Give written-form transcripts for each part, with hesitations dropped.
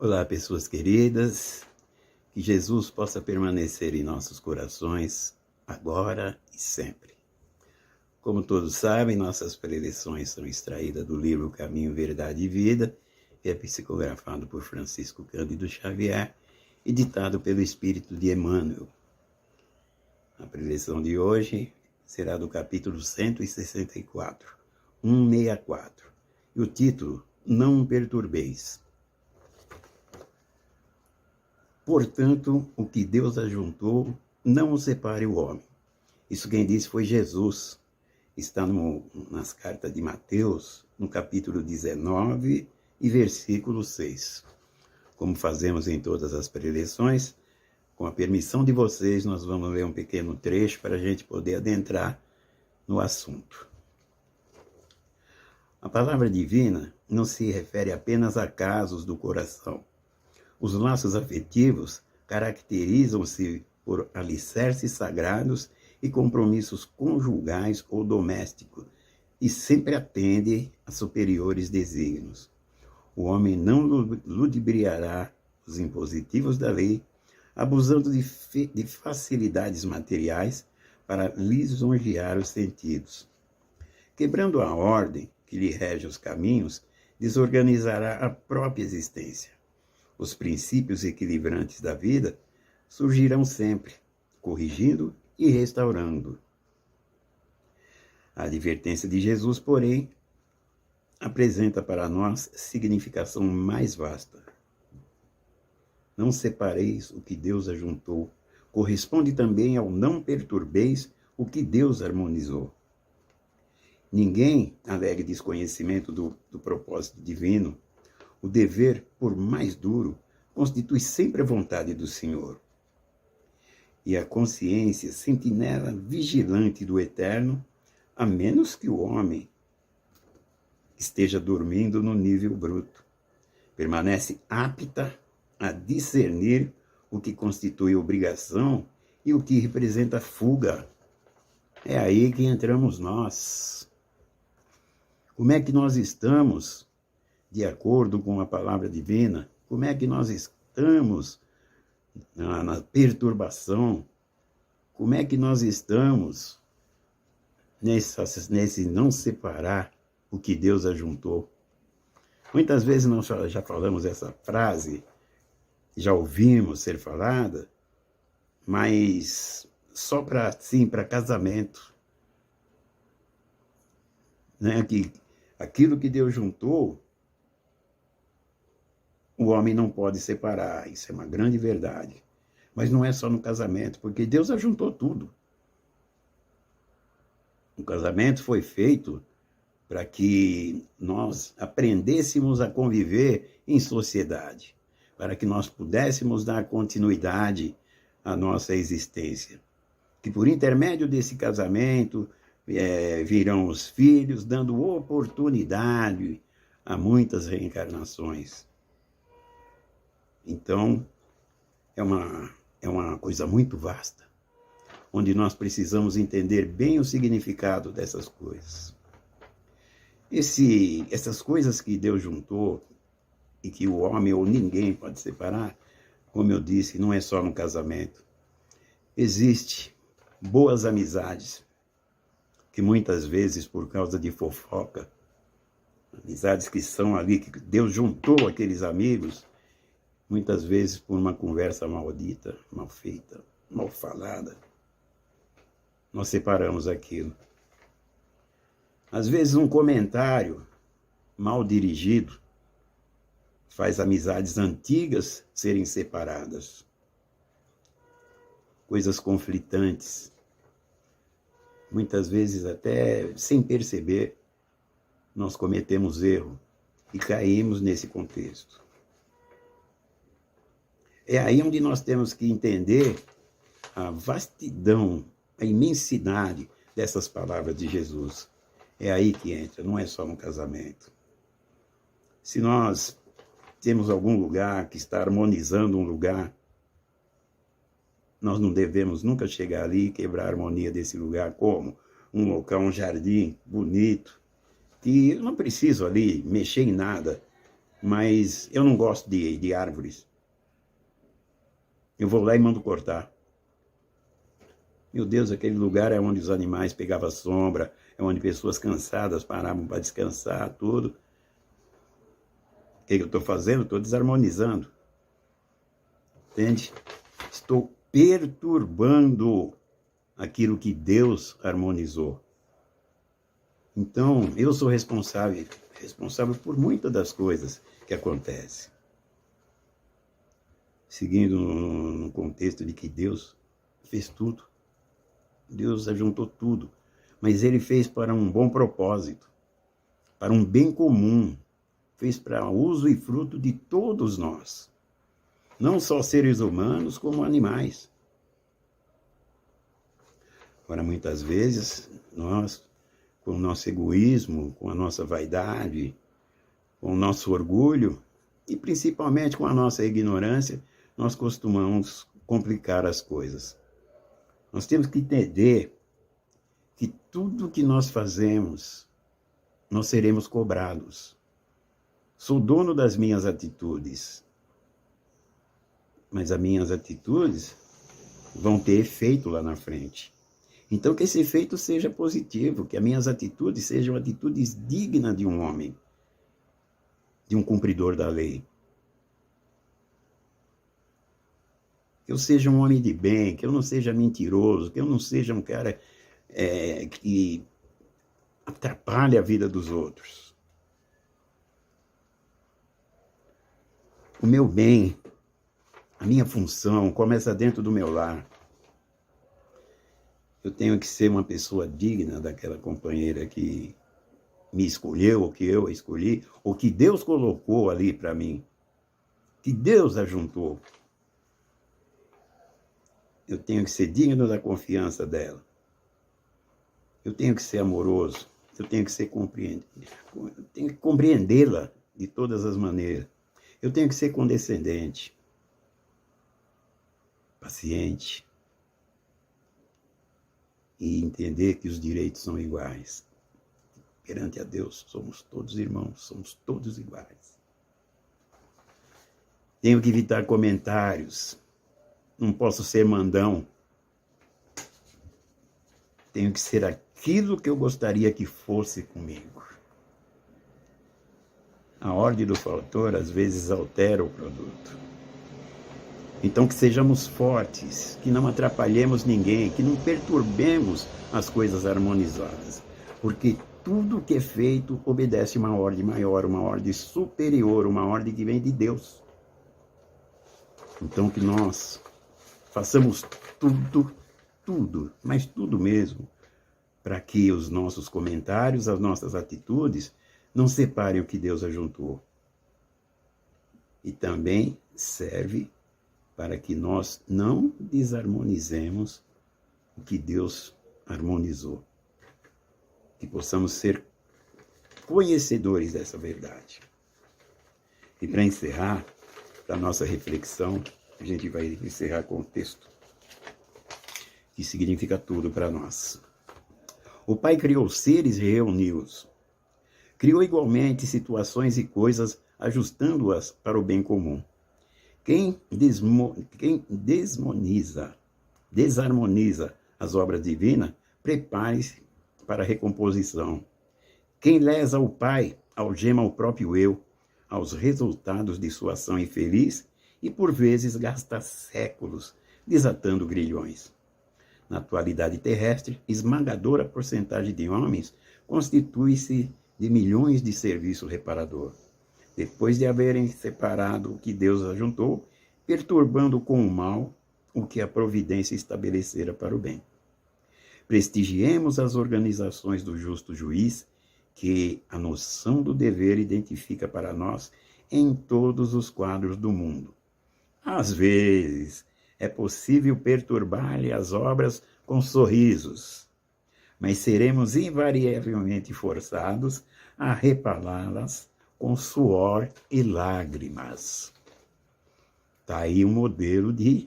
Olá, pessoas queridas, que Jesus possa permanecer em nossos corações, agora e sempre. Como todos sabem, nossas preleções são extraídas do livro Caminho, Verdade e Vida, que é psicografado por Francisco Cândido Xavier e ditado pelo Espírito de Emmanuel. A preleção de hoje será do capítulo 164, 164, e o título, Não Perturbeis. Portanto, o que Deus ajuntou, não o separe o homem. Isso quem disse foi Jesus. Está nas cartas de Mateus, no capítulo 19 e versículo 6. Como fazemos em todas as preleções, com a permissão de vocês, nós vamos ler um pequeno trecho para a gente poder adentrar no assunto. A palavra divina não se refere apenas a casos do coração. Os laços afetivos caracterizam-se por alicerces sagrados e compromissos conjugais ou domésticos, e sempre atendem a superiores desígnios. O homem não ludibriará os impositivos da lei, abusando de facilidades materiais para lisonjear os sentidos. Quebrando a ordem que lhe rege os caminhos, desorganizará a própria existência. Os princípios equilibrantes da vida surgirão sempre, corrigindo e restaurando. A advertência de Jesus, porém, apresenta para nós significação mais vasta. Não separeis o que Deus ajuntou. Corresponde também ao não perturbeis o que Deus harmonizou. Ninguém alegue desconhecimento do propósito divino. O dever, por mais duro, constitui sempre a vontade do Senhor. E a consciência, sentinela vigilante do Eterno, a menos que o homem esteja dormindo no nível bruto, permanece apta a discernir o que constitui obrigação e o que representa fuga. É aí que entramos nós. Como é que nós estamos de acordo com a palavra divina? Como é que nós estamos na perturbação? Como é que nós estamos nesse não separar o que Deus ajuntou? Muitas vezes nós já falamos essa frase, já ouvimos ser falada, mas só para casamento. Né? Que aquilo que Deus juntou, o homem não pode separar. Isso é uma grande verdade. Mas não é só no casamento, porque Deus ajuntou tudo. O casamento foi feito para que nós aprendêssemos a conviver em sociedade, para que nós pudéssemos dar continuidade à nossa existência. Que por intermédio desse casamento virão os filhos, dando oportunidade a muitas reencarnações. Então, é uma coisa muito vasta, onde nós precisamos entender bem o significado dessas coisas. Essas coisas que Deus juntou e que o homem ou ninguém pode separar, como eu disse, não é só no casamento. Existem boas amizades, que muitas vezes, por causa de fofoca, amizades que são ali, que Deus juntou aqueles amigos, muitas vezes por uma conversa maldita, mal feita, mal falada, nós separamos aquilo. Às vezes um comentário mal dirigido faz amizades antigas serem separadas. Coisas conflitantes, muitas vezes até sem perceber, nós cometemos erro e caímos nesse contexto. É aí onde nós temos que entender a vastidão, a imensidade dessas palavras de Jesus. É aí que entra, não é só no casamento. Se nós temos algum lugar que está harmonizando um lugar, nós não devemos nunca chegar ali e quebrar a harmonia desse lugar, como um local, um jardim bonito, que eu não preciso ali mexer em nada, mas eu não gosto de árvores. Eu vou lá e mando cortar. Meu Deus, aquele lugar é onde os animais pegavam sombra, é onde pessoas cansadas paravam para descansar, tudo. O que eu estou fazendo? Estou desarmonizando. Entende? Estou perturbando aquilo que Deus harmonizou. Então, eu sou responsável por muitas das coisas que acontecem. Seguindo no contexto de que Deus fez tudo. Deus ajuntou tudo. Mas Ele fez para um bom propósito, para um bem comum. Fez para uso e fruto de todos nós. Não só seres humanos, como animais. Agora, muitas vezes, nós, com o nosso egoísmo, com a nossa vaidade, com o nosso orgulho, e principalmente com a nossa ignorância, nós costumamos complicar as coisas. Nós temos que entender que tudo que nós fazemos, nós seremos cobrados. Sou dono das minhas atitudes, mas as minhas atitudes vão ter efeito lá na frente. Então, que esse efeito seja positivo, que as minhas atitudes sejam atitudes dignas de um homem, de um cumpridor da lei. Que eu seja um homem de bem, que eu não seja mentiroso, que eu não seja um cara que atrapalhe a vida dos outros. O meu bem, a minha função começa dentro do meu lar. Eu tenho que ser uma pessoa digna daquela companheira que me escolheu, ou que eu a escolhi, ou que Deus colocou ali para mim, que Deus ajuntou. Eu tenho que ser digno da confiança dela. Eu tenho que ser amoroso. Eu tenho que ser eu tenho que compreendê-la de todas as maneiras. Eu tenho que ser condescendente, paciente, e entender que os direitos são iguais. Perante a Deus, somos todos irmãos, somos todos iguais. Tenho que evitar comentários. Não posso ser mandão. Tenho que ser aquilo que eu gostaria que fosse comigo. A ordem do fator, às vezes, altera o produto. Então, que sejamos fortes, que não atrapalhemos ninguém, que não perturbemos as coisas harmonizadas. Porque tudo que é feito obedece uma ordem maior, uma ordem superior, uma ordem que vem de Deus. Então, que nós façamos tudo, mas tudo mesmo, para que os nossos comentários, as nossas atitudes, não separem o que Deus ajuntou. E também serve para que nós não desarmonizemos o que Deus harmonizou. Que possamos ser conhecedores dessa verdade. E para encerrar, para a nossa reflexão, a gente vai encerrar com o texto, que significa tudo para nós. O Pai criou seres e reuniu-os. Criou igualmente situações e coisas, ajustando-as para o bem comum. Quem desarmoniza as obras divinas, prepare-se para a recomposição. Quem lesa o Pai, algema o próprio eu, aos resultados de sua ação infeliz e, por vezes, gasta séculos desatando grilhões. Na atualidade terrestre, esmagadora porcentagem de homens constitui-se de milhões de serviço reparador. Depois de haverem separado o que Deus ajuntou, perturbando com o mal o que a providência estabelecera para o bem. Prestigiemos as organizações do justo juiz, que a noção do dever identifica para nós em todos os quadros do mundo. Às vezes, é possível perturbar-lhe as obras com sorrisos, mas seremos invariavelmente forçados a repará-las com suor e lágrimas. Está aí um modelo de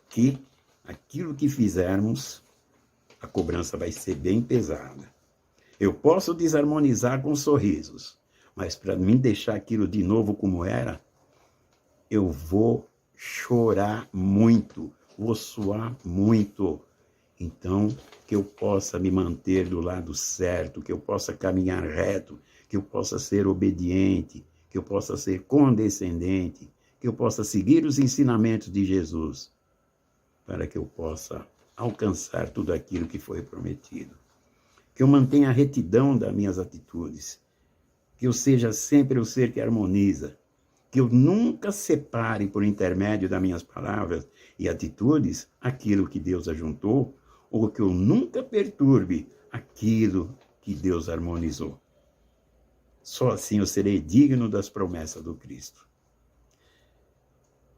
que aquilo que fizermos, a cobrança vai ser bem pesada. Eu posso desarmonizar com sorrisos, Mas para mim deixar aquilo de novo como era, eu vou chorar muito, vou suar muito. Então, que eu possa me manter do lado certo, que eu possa caminhar reto, que eu possa ser obediente, que eu possa ser condescendente, que eu possa seguir os ensinamentos de Jesus, para que eu possa alcançar tudo aquilo que foi prometido. Que eu mantenha a retidão das minhas atitudes, que eu seja sempre o ser que harmoniza, que eu nunca separe por intermédio das minhas palavras e atitudes aquilo que Deus ajuntou, ou que eu nunca perturbe aquilo que Deus harmonizou. Só assim eu serei digno das promessas do Cristo.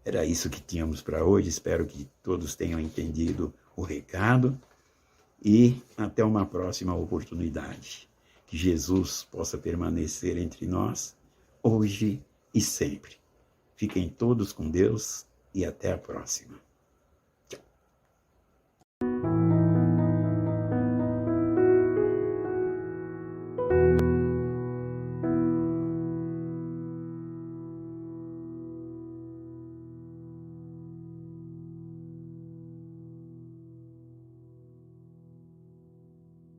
Era isso que tínhamos para hoje. Espero que todos tenham entendido o recado e até uma próxima oportunidade. Que Jesus possa permanecer entre nós, hoje e sempre. Fiquem todos com Deus e até a próxima.